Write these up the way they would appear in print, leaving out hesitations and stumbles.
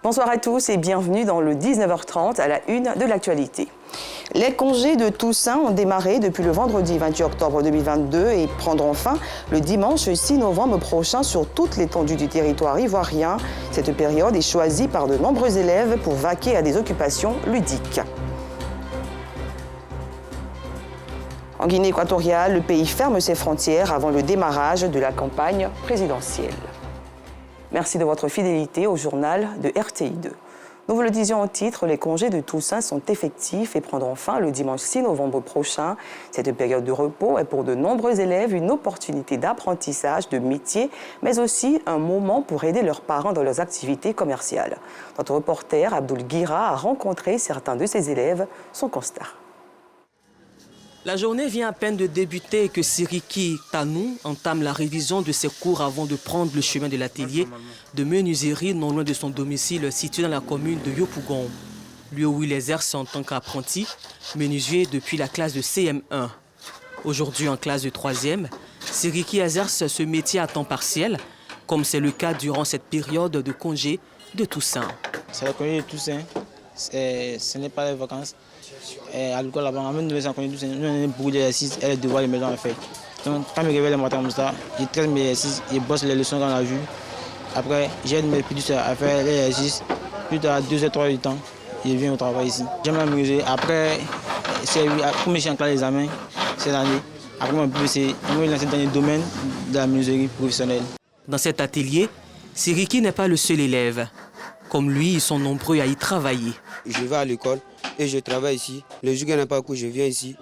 Bonsoir à tous et bienvenue dans le 19h30 à la une de l'actualité. Les congés de Toussaint ont démarré depuis le vendredi 28 octobre 2022 et prendront fin le dimanche 6 novembre prochain sur toute l'étendue du territoire ivoirien. Cette période est choisie par de nombreux élèves pour vaquer à des occupations ludiques. En Guinée équatoriale, le pays ferme ses frontières avant le démarrage de la campagne présidentielle. Merci de votre fidélité au journal de RTI2. Nous vous le disions au titre, les congés de Toussaint sont effectifs et prendront fin le dimanche 6 novembre prochain. Cette période de repos est pour de nombreux élèves une opportunité d'apprentissage de métier, mais aussi un moment pour aider leurs parents dans leurs activités commerciales. Notre reporter Abdoul Guira a rencontré certains de ces élèves. Son constat. La journée vient à peine de débuter et que Siriki Tanou entame la révision de ses cours avant de prendre le chemin de l'atelier de menuiserie non loin de son domicile situé dans la commune de Yopougon, lieu où il exerce en tant qu'apprenti menuisier depuis la classe de CM1. Aujourd'hui en classe de 3e, Siriki exerce ce métier à temps partiel, comme c'est le cas durant cette période de congé de Toussaint. C'est le congé de Toussaint, ce n'est pas les vacances. À l'école là-bas, on a beaucoup d'exercices et les devoirs de maison à faire. Donc, quand je me réveille le matin comme ça, je traite mes exercices, je bosse les leçons qu'on a vues. Après, j'aide mes petits à faire les exercices. Plus tard, 2 ou 3 heures du temps, je viens au travail ici. J'aime m'amuser. Après, comme je suis en classe d'examen cette année, après mon PVC, je vais lancer dans le domaine de la menuiserie professionnelle. Dans cet atelier, Siriki n'est pas le seul élève. Comme lui, ils sont nombreux à y travailler. Je vais à l'école et je travaille ici. Le jour qu'il n'y a pas cours, je viens ici.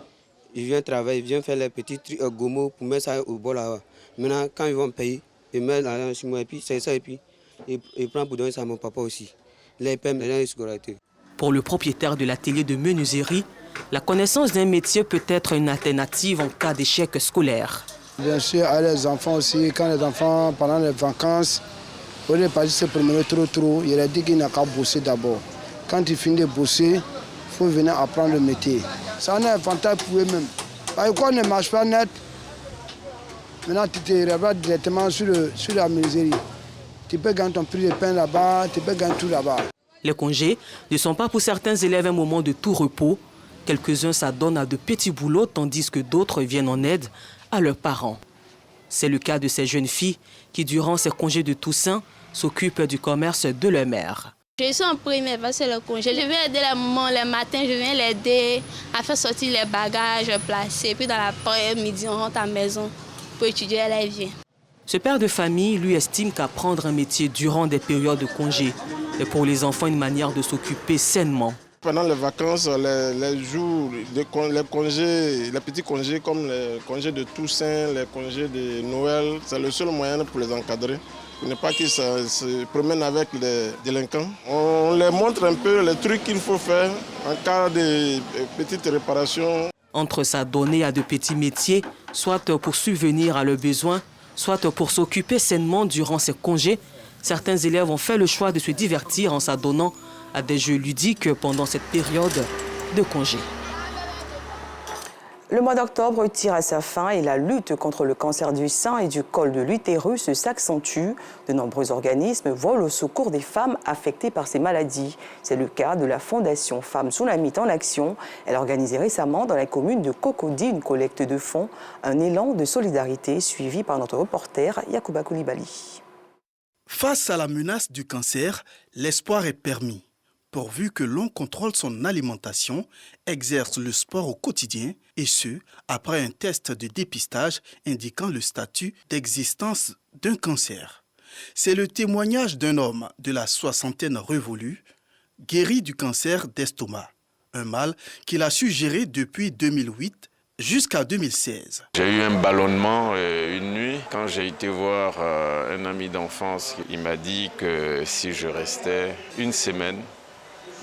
Je viens travailler, je viens faire les petits trucs gomo pour mettre ça au bol là-bas. Maintenant, quand ils vont me payer, ils mettent l'argent sur moi et puis c'est ça et puis ils prennent pour donner ça à mon papa aussi. Là, ils paient les scolarités. Pour le propriétaire de l'atelier de menuiserie, la connaissance d'un métier peut être une alternative en cas d'échec scolaire. Bien sûr, à les enfants aussi, quand les enfants, pendant les vacances, au lieu de partir se promener trop, il a dit qu'il n'a qu'à bosser d'abord. Quand il finit de bosser, il faut venir apprendre le métier. Ça en est un avantage pour eux-mêmes. Parce que quand on ne marche pas net, maintenant tu te réveilles directement sur la menuiserie. Tu peux gagner ton prix de pain là-bas, tu peux gagner tout là-bas. Les congés ne sont pas pour certains élèves un moment de tout repos. Quelques-uns s'adonnent à de petits boulots, tandis que d'autres viennent en aide à leurs parents. C'est le cas de ces jeunes filles qui, durant ces congés de Toussaint, s'occupent du commerce de leur mère. Je suis en première parce que c'est le congé. Je viens aider la maman le matin, je viens l'aider à faire sortir les bagages placés. Puis dans l'après-midi, on rentre à la maison pour étudier, elle vient. Ce père de famille, lui, estime qu'apprendre un métier durant des périodes de congé est pour les enfants une manière de s'occuper sainement. Pendant les vacances, les jours, les congés, les petits congés comme les congés de Toussaint, les congés de Noël, c'est le seul moyen pour les encadrer. Pour ne pas qu'ils se promènent avec les délinquants. On les montre un peu les trucs qu'il faut faire en cas de petites réparations. Entre s'adonner à de petits métiers, soit pour subvenir à leurs besoins, soit pour s'occuper sainement durant ces congés, certains élèves ont fait le choix de se divertir en s'adonnant à des jeux ludiques pendant cette période de congé. Le mois d'octobre tire à sa fin et la lutte contre le cancer du sein et du col de l'utérus s'accentue. De nombreux organismes volent au secours des femmes affectées par ces maladies. C'est le cas de la Fondation Femmes Sounamite en Action. Elle a organisé récemment dans la commune de Cocody une collecte de fonds, un élan de solidarité suivi par notre reporter Yacouba Koulibaly. Face à la menace du cancer, l'espoir est permis. Pourvu que l'on contrôle son alimentation, exerce le sport au quotidien, et ce, après un test de dépistage indiquant le statut d'existence d'un cancer. C'est le témoignage d'un homme de la soixantaine révolue, guéri du cancer d'estomac, un mal qu'il a su gérer depuis 2008 jusqu'à 2016. J'ai eu un ballonnement une nuit. Quand j'ai été voir un ami d'enfance, il m'a dit que si je restais une semaine,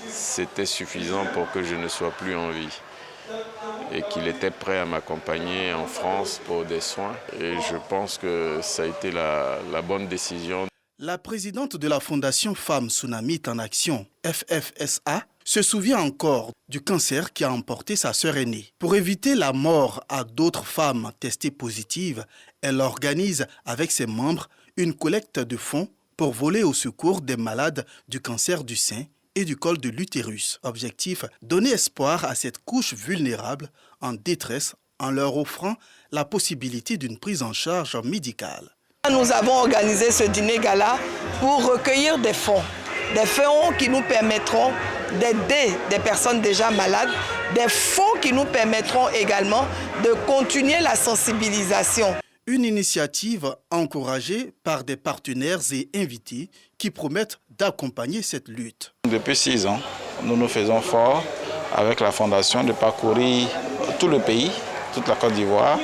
c'était suffisant pour que je ne sois plus en vie et qu'il était prêt à m'accompagner en France pour des soins. Et je pense que ça a été la bonne décision. La présidente de la Fondation Femmes Sounamite en Action, FFSA, se souvient encore du cancer qui a emporté sa sœur aînée. Pour éviter la mort à d'autres femmes testées positives, elle organise avec ses membres une collecte de fonds pour voler au secours des malades du cancer du sein et du col de l'utérus. Objectif, donner espoir à cette couche vulnérable en détresse en leur offrant la possibilité d'une prise en charge médicale. Nous avons organisé ce dîner gala pour recueillir des fonds qui nous permettront d'aider des personnes déjà malades, des fonds qui nous permettront également de continuer la sensibilisation. Une initiative encouragée par des partenaires et invités qui promettent d'accompagner cette lutte. Depuis 6 ans, nous nous faisons fort avec la Fondation de parcourir tout le pays, toute la Côte d'Ivoire,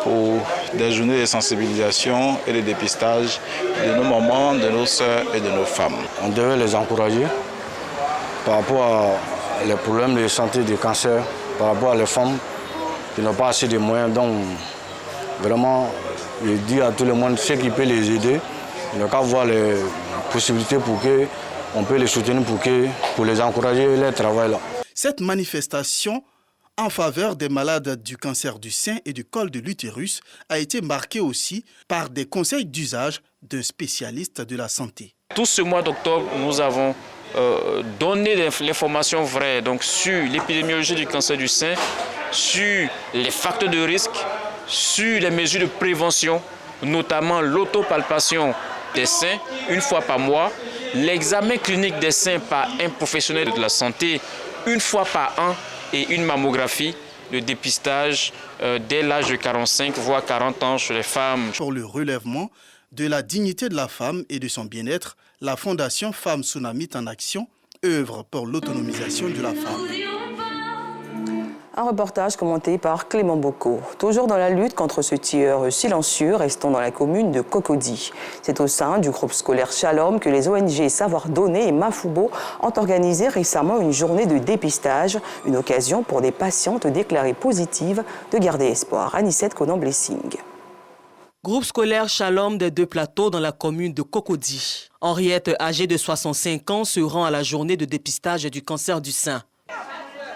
pour des journées de sensibilisation et de dépistage de nos mamans, de nos sœurs et de nos femmes. On devait les encourager par rapport à les problèmes de santé, de cancer, par rapport à les femmes qui n'ont pas assez de moyens. Donc, vraiment, je dis à tout le monde, ceux qui peuvent les aider, il n'y a qu'à voir les possibilités pour qu'on peut les soutenir, pour les encourager leur travail là. Cette manifestation en faveur des malades du cancer du sein et du col de l'utérus a été marquée aussi par des conseils d'usage d'un spécialiste de la santé. Tout ce mois d'octobre, nous avons donné l'information vraie donc, sur l'épidémiologie du cancer du sein, sur les facteurs de risque, sur les mesures de prévention, notamment l'autopalpation des seins une fois par mois, l'examen clinique des seins par un professionnel de la santé une fois par an et une mammographie, le dépistage dès l'âge de 45 voire 40 ans chez les femmes. Pour le relèvement de la dignité de la femme et de son bien-être, la Fondation Femmes Tsunamite en Action œuvre pour l'autonomisation de la femme. Un reportage commenté par Clément Bocco. Toujours dans la lutte contre ce tueur silencieux, restons dans la commune de Cocody. C'est au sein du groupe scolaire Shalom que les ONG Savoir Donner et Mafoubo ont organisé récemment une journée de dépistage, une occasion pour des patientes déclarées positives de garder espoir. Anicette Conan-Blessing. Groupe scolaire Shalom des Deux Plateaux dans la commune de Cocody. Henriette, âgée de 65 ans, se rend à la journée de dépistage du cancer du sein.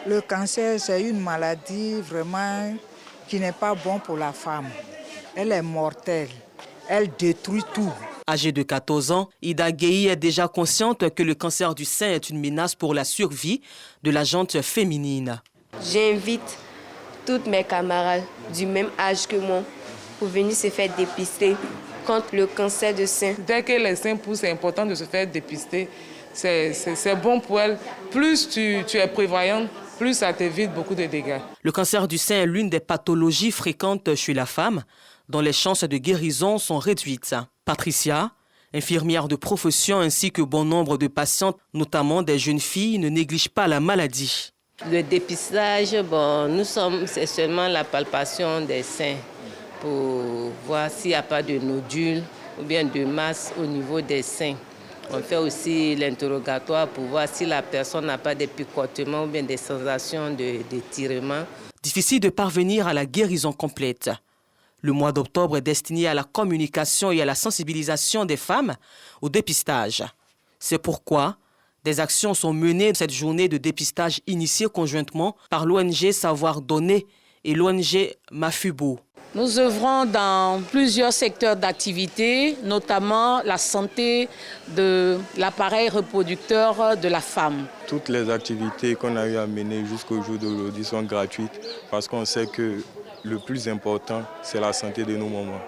Le cancer, c'est une maladie vraiment qui n'est pas bonne pour la femme. Elle est mortelle. Elle détruit tout. Âgée de 14 ans, Ida Gueye est déjà consciente que le cancer du sein est une menace pour la survie de la gente féminine. J'invite toutes mes camarades du même âge que moi pour venir se faire dépister contre le cancer du sein. Dès que les seins poussent, c'est important de se faire dépister. C'est bon pour elle. Plus tu es prévoyante, plus ça t'évite beaucoup de dégâts. Le cancer du sein est l'une des pathologies fréquentes chez la femme, dont les chances de guérison sont réduites. Patricia, infirmière de profession ainsi que bon nombre de patientes, notamment des jeunes filles, ne négligent pas la maladie. Le dépistage, c'est seulement la palpation des seins pour voir s'il n'y a pas de nodules ou bien de masse au niveau des seins. On fait aussi l'interrogatoire pour voir si la personne n'a pas de picotements ou bien des sensations d'étirement. Difficile de parvenir à la guérison complète. Le mois d'octobre est destiné à la communication et à la sensibilisation des femmes au dépistage. C'est pourquoi des actions sont menées cette journée de dépistage initiée conjointement par l'ONG Savoir Donner et l'ONG Mafoubo. Nous œuvrons dans plusieurs secteurs d'activité, notamment la santé de l'appareil reproducteur de la femme. Toutes les activités qu'on a eu à mener jusqu'au jour d'aujourd'hui sont gratuites parce qu'on sait que le plus important, c'est la santé de nos mamans.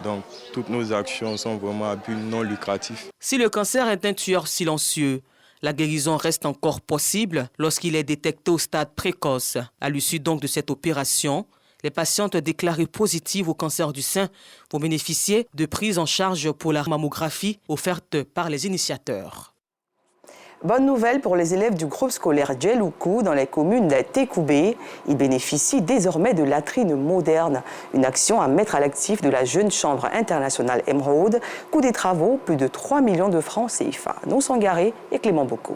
Donc, toutes nos actions sont vraiment à but non lucratif. Si le cancer est un tueur silencieux, la guérison reste encore possible lorsqu'il est détecté au stade précoce. À l'issue donc de cette opération, les patientes déclarées positives au cancer du sein vont bénéficier de prises en charge pour la mammographie offerte par les initiateurs. Bonne nouvelle pour les élèves du groupe scolaire Djeloukou dans les communes d'Atekoubé. Ils bénéficient désormais de latrines modernes. Une action à mettre à l'actif de la jeune chambre internationale Emeraude. Coût des travaux, plus de 3 millions de francs CFA. Non Sangaré et Clément Bocco.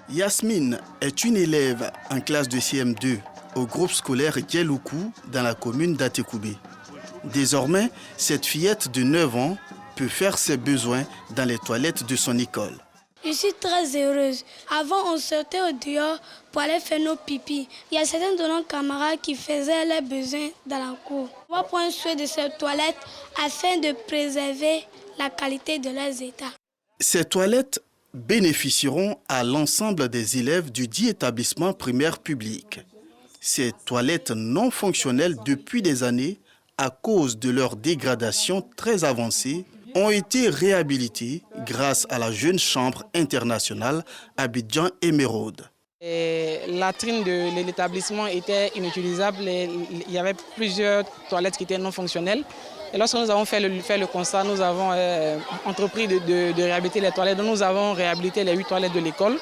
Yasmine est une élève en classe de CM2 au groupe scolaire Djeloukou dans la commune d'Atekoubé. Désormais, cette fillette de 9 ans peut faire ses besoins dans les toilettes de son école. Je Je suis très heureuse. Avant, on sortait au dehors pour aller faire nos pipis. Il y a certains de nos camarades qui faisaient leurs besoins dans la cour. On va prendre soin de ces toilettes afin de préserver la qualité de leurs états. Ces toilettes bénéficieront à l'ensemble des élèves du dit établissement primaire public. Ces toilettes non fonctionnelles depuis des années, à cause de leur dégradation très avancée, ont été réhabilitées grâce à la jeune chambre internationale Abidjan Émeraude. La latrine de l'établissement était inutilisable. Il y avait plusieurs toilettes qui étaient non fonctionnelles. Et lorsque nous avons fait le constat, nous avons entrepris de réhabiliter les toilettes. Donc nous avons réhabilité les 8 toilettes de l'école.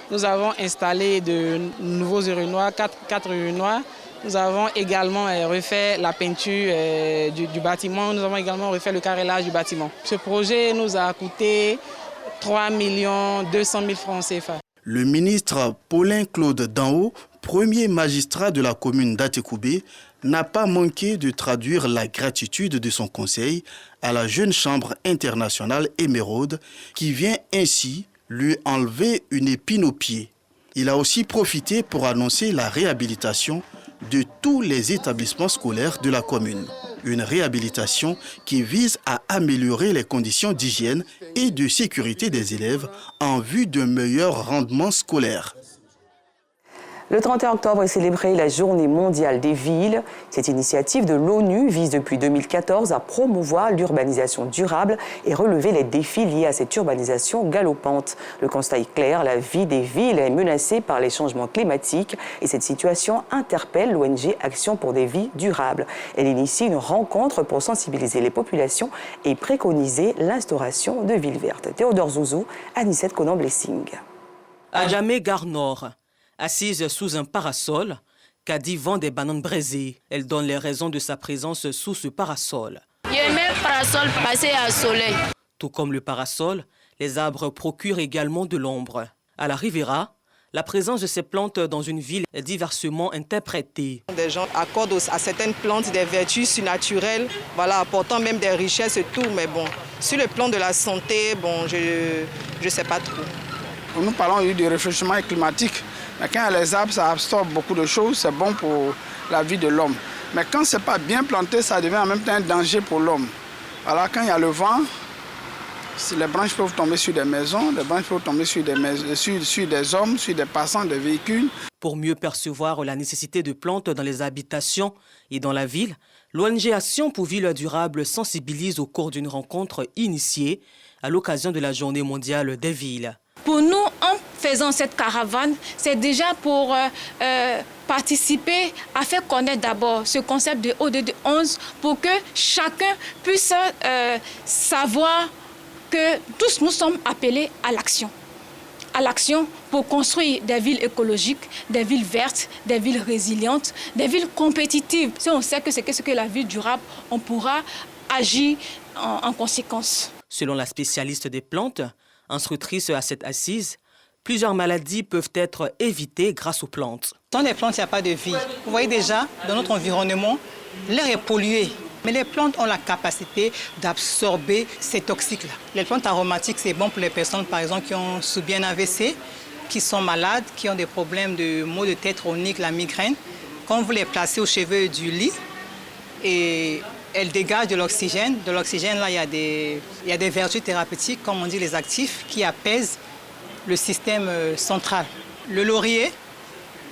Nous avons installé de nouveaux urinoirs, 4 urinoirs. Nous avons également refait la peinture du bâtiment. Nous avons également refait le carrelage du bâtiment. Ce projet nous a coûté 3 200 000 francs CFA. Le ministre Paulin Claude Danho, premier magistrat de la commune d'Atekoubé, n'a pas manqué de traduire la gratitude de son conseil à la jeune chambre internationale Émeraude qui vient ainsi lui enlever une épine au pied. Il a aussi profité pour annoncer la réhabilitation de tous les établissements scolaires de la commune. Une réhabilitation qui vise à améliorer les conditions d'hygiène et de sécurité des élèves en vue d'un meilleur rendement scolaire. Le 31 octobre est célébrée la Journée mondiale des villes. Cette initiative de l'ONU vise depuis 2014 à promouvoir l'urbanisation durable et relever les défis liés à cette urbanisation galopante. Le constat est clair, la vie des villes est menacée par les changements climatiques et cette situation interpelle l'ONG Action pour des vies durables. Elle initie une rencontre pour sensibiliser les populations et préconiser l'instauration de villes vertes. Théodore Zouzou, Anicette Conan-Blessing. À Djamé, Gare Nord. Assise sous un parasol, Kadi vend des bananes braisées. Elle donne les raisons de sa présence sous ce parasol. J'aimais le parasol passer à soleil. Tout comme le parasol, les arbres procurent également de l'ombre. À la Riviera, la présence de ces plantes dans une ville est diversement interprétée. Des gens accordent à certaines plantes des vertus surnaturelles, voilà, apportant même des richesses et tout, mais bon, sur le plan de la santé, bon, je ne sais pas trop. Nous parlons du réchauffement climatique. Mais quand il y a les arbres, ça absorbe beaucoup de choses, c'est bon pour la vie de l'homme. Mais quand ce n'est pas bien planté, ça devient en même temps un danger pour l'homme. Alors quand il y a le vent, les branches peuvent tomber sur des maisons, les branches peuvent tomber sur des hommes, sur des passants, des véhicules. Pour mieux percevoir la nécessité de plantes dans les habitations et dans la ville, l'ONG Action pour Villes Durables sensibilise au cours d'une rencontre initiée à l'occasion de la Journée mondiale des villes. Pour nous, en faisant cette caravane, c'est déjà pour participer à faire connaître d'abord ce concept de ODD 11 pour que chacun puisse savoir que tous nous sommes appelés à l'action. À l'action pour construire des villes écologiques, des villes vertes, des villes résilientes, des villes compétitives. Si on sait que c'est ce que la ville durable, on pourra agir en conséquence. Selon la spécialiste des plantes, instructrice à cette assise, plusieurs maladies peuvent être évitées grâce aux plantes. Sans les plantes, il n'y a pas de vie. Vous voyez déjà, dans notre environnement, l'air est pollué. Mais les plantes ont la capacité d'absorber ces toxiques-là. Les plantes aromatiques, c'est bon pour les personnes, par exemple, qui ont subi un AVC, qui sont malades, qui ont des problèmes de maux de tête chroniques, la migraine. Quand vous les placez au chevet du lit, et elles dégagent de l'oxygène. De l'oxygène, là, il y a des vertus thérapeutiques, comme on dit, les actifs, qui apaisent le système central. Le laurier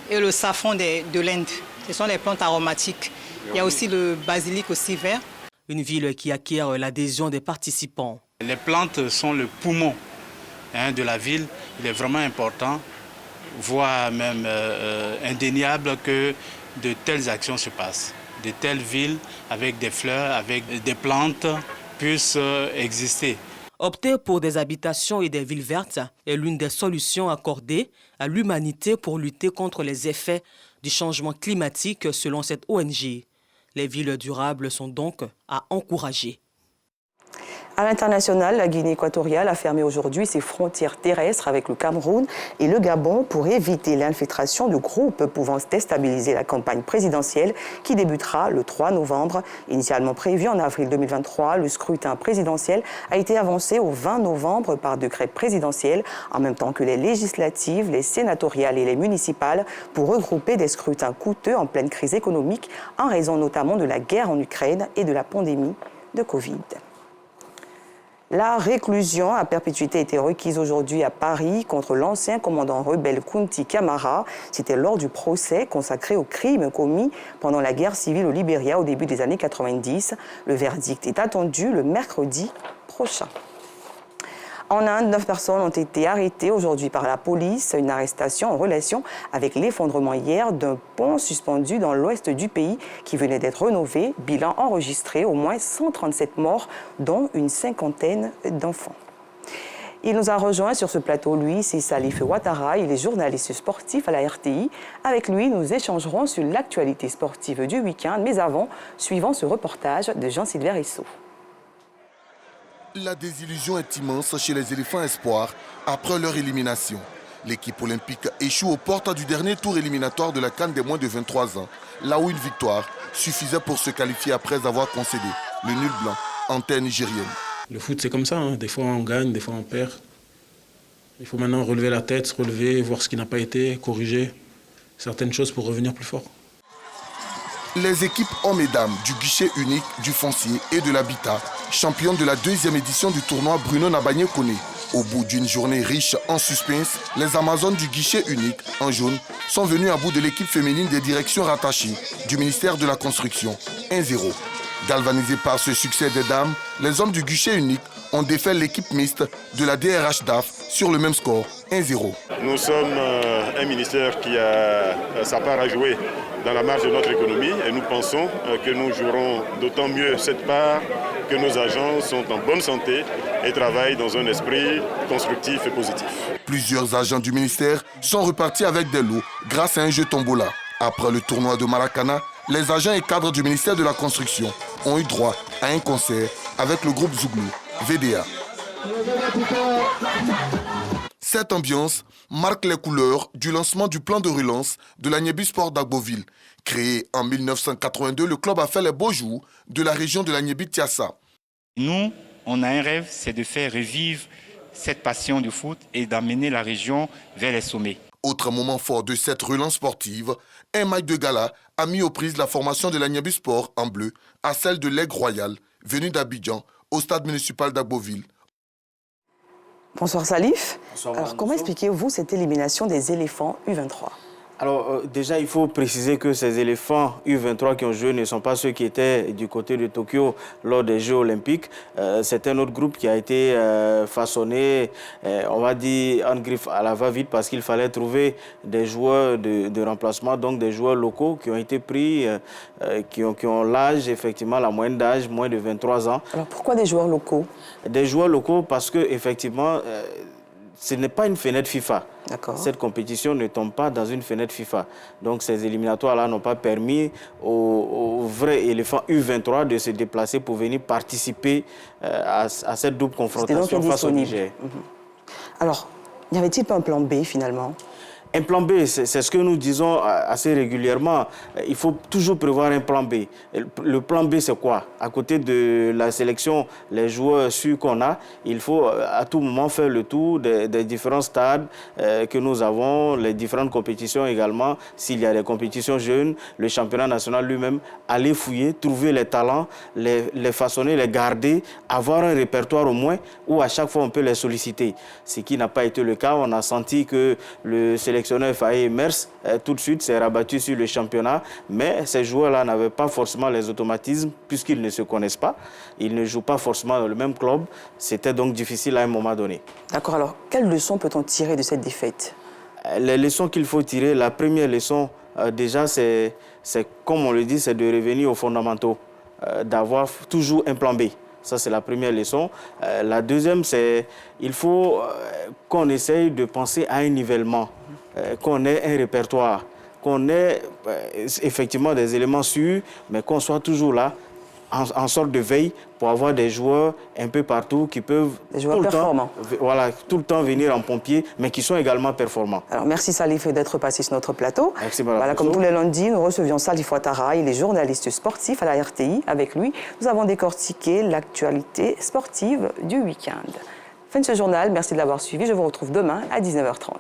et le safran de l'Inde, ce sont les plantes aromatiques. Il y a aussi le basilic aussi vert. Une ville qui acquiert l'adhésion des participants. Les plantes sont le poumon de la ville. Il est vraiment important, voire même indéniable, que de telles actions se passent. De telles villes avec des fleurs, avec des plantes puissent exister. Opter pour des habitations et des villes vertes est l'une des solutions accordées à l'humanité pour lutter contre les effets du changement climatique selon cette ONG. Les villes durables sont donc à encourager. À l'international, la Guinée équatoriale a fermé aujourd'hui ses frontières terrestres avec le Cameroun et le Gabon pour éviter l'infiltration de groupes pouvant déstabiliser la campagne présidentielle qui débutera le 3 novembre. Initialement prévu en avril 2023, le scrutin présidentiel a été avancé au 20 novembre par décret présidentiel, en même temps que les législatives, les sénatoriales et les municipales, pour regrouper des scrutins coûteux en pleine crise économique en raison notamment de la guerre en Ukraine et de la pandémie de Covid. La réclusion à perpétuité a été requise aujourd'hui à Paris contre l'ancien commandant rebelle Kunti Kamara. C'était lors du procès consacré aux crimes commis pendant la guerre civile au Libéria au début des années 90. Le verdict est attendu le mercredi prochain. En Inde, 9 personnes ont été arrêtées aujourd'hui par la police. Une arrestation en relation avec l'effondrement hier d'un pont suspendu dans l'ouest du pays qui venait d'être rénové. Bilan enregistré, au moins 137 morts, dont une cinquantaine d'enfants. Il nous a rejoint sur ce plateau, lui, c'est Salif Ouattara, il est journaliste sportif à la RTI. Avec lui, nous échangerons sur l'actualité sportive du week-end, mais avant, suivons ce reportage de Jean-Sylvain Rissot. La désillusion est immense chez les éléphants espoirs après leur élimination. L'équipe olympique échoue aux portes du dernier tour éliminatoire de la CAN des moins de 23 ans, là où une victoire suffisait pour se qualifier après avoir concédé le nul blanc en terre nigérienne. Le foot, c'est comme ça, hein. Des fois on gagne, des fois on perd. Il faut maintenant relever la tête, se relever, voir ce qui n'a pas été, corriger certaines choses pour revenir plus fort. Les équipes hommes et dames du guichet unique, du foncier et de l'habitat, championnes de la 2e édition du tournoi Bruno Nabagné-Koné. Au bout d'une journée riche en suspense, les Amazones du guichet unique, en jaune, sont venues à bout de l'équipe féminine des directions rattachées du ministère de la Construction, 1-0. Galvanisés par ce succès des dames, les hommes du guichet unique ont défait l'équipe mixte de la DRH DAF sur le même score, 1-0. Nous sommes un ministère qui a sa part à jouer dans la marge de notre économie et nous pensons que nous jouerons d'autant mieux cette part que nos agents sont en bonne santé et travaillent dans un esprit constructif et positif. Plusieurs agents du ministère sont repartis avec des lots grâce à un jeu tombola. Après le tournoi de Maracana, les agents et cadres du ministère de la Construction ont eu droit à un concert avec le groupe Zouglou, VDA. Cette ambiance marque les couleurs du lancement du plan de relance de l'Agnébi Sport d'Agboville. Créé en 1982, le club a fait les beaux jours de la région de l'Agnébi-Tiassa. Nous, on a un rêve, c'est de faire revivre cette passion du foot et d'amener la région vers les sommets. Autre moment fort de cette relance sportive, un match de gala a mis aux prises la formation de l'Agnébi Sport en bleu à celle de l'Aigle Royal, venue d'Abidjan, au stade municipal d'Agboville. Bonsoir Salif. Bonsoir, alors comment expliquez-vous cette élimination des éléphants U23 ? Alors déjà, il faut préciser que ces éléphants U23 qui ont joué ne sont pas ceux qui étaient du côté de Tokyo lors des Jeux Olympiques. C'est un autre groupe qui a été façonné, on va dire, en griffe à la va-vite parce qu'il fallait trouver des joueurs de remplacement, donc des joueurs locaux qui ont été pris, qui ont l'âge, effectivement, la moyenne d'âge, moins de 23 ans. Alors pourquoi des joueurs locaux ? Des joueurs locaux parce que, effectivement, ce n'est pas une fenêtre FIFA. Cette compétition ne tombe pas dans une fenêtre FIFA. Donc ces éliminatoires-là n'ont pas permis aux vrais éléphants U23 de se déplacer pour venir participer à cette double confrontation face au Niger. Alors, n'y avait-il pas un plan B finalement ? Un plan B, c'est ce que nous disons assez régulièrement. Il faut toujours prévoir un plan B. Le plan B, c'est quoi? À côté de la sélection, les joueurs sûrs qu'on a, il faut à tout moment faire le tour des différents stades que nous avons, les différentes compétitions également. S'il y a des compétitions jeunes, le championnat national lui-même, aller fouiller, trouver les talents, les façonner, les garder, avoir un répertoire au moins où à chaque fois on peut les solliciter. Ce qui n'a pas été le cas. On a senti que le sélectionneur Faye Mers, tout de suite, s'est rabattu sur le championnat. Mais ces joueurs-là n'avaient pas forcément les automatismes puisqu'ils ne se connaissent pas. Ils ne jouent pas forcément dans le même club. C'était donc difficile à un moment donné. D'accord. Alors, quelles leçons peut-on tirer de cette défaite? Les leçons qu'il faut tirer, la première leçon, déjà, c'est comme on le dit, c'est de revenir aux fondamentaux, d'avoir toujours un plan B. Ça, c'est la première leçon. La deuxième, c'est qu'il faut qu'on essaye de penser à un nivellement, qu'on ait un répertoire, qu'on ait effectivement des éléments sûrs, mais qu'on soit toujours là en sorte de veille pour avoir des joueurs un peu partout qui peuvent tout le temps venir en pompier, mais qui sont également performants. Alors merci Salif d'être passé sur notre plateau. Merci, voilà, comme tous les lundis, nous recevions Salif Ouattara, il est journaliste sportif à la RTI. Avec lui, nous avons décortiqué l'actualité sportive du week-end. Fin de ce journal, merci de l'avoir suivi. Je vous retrouve demain à 19h30.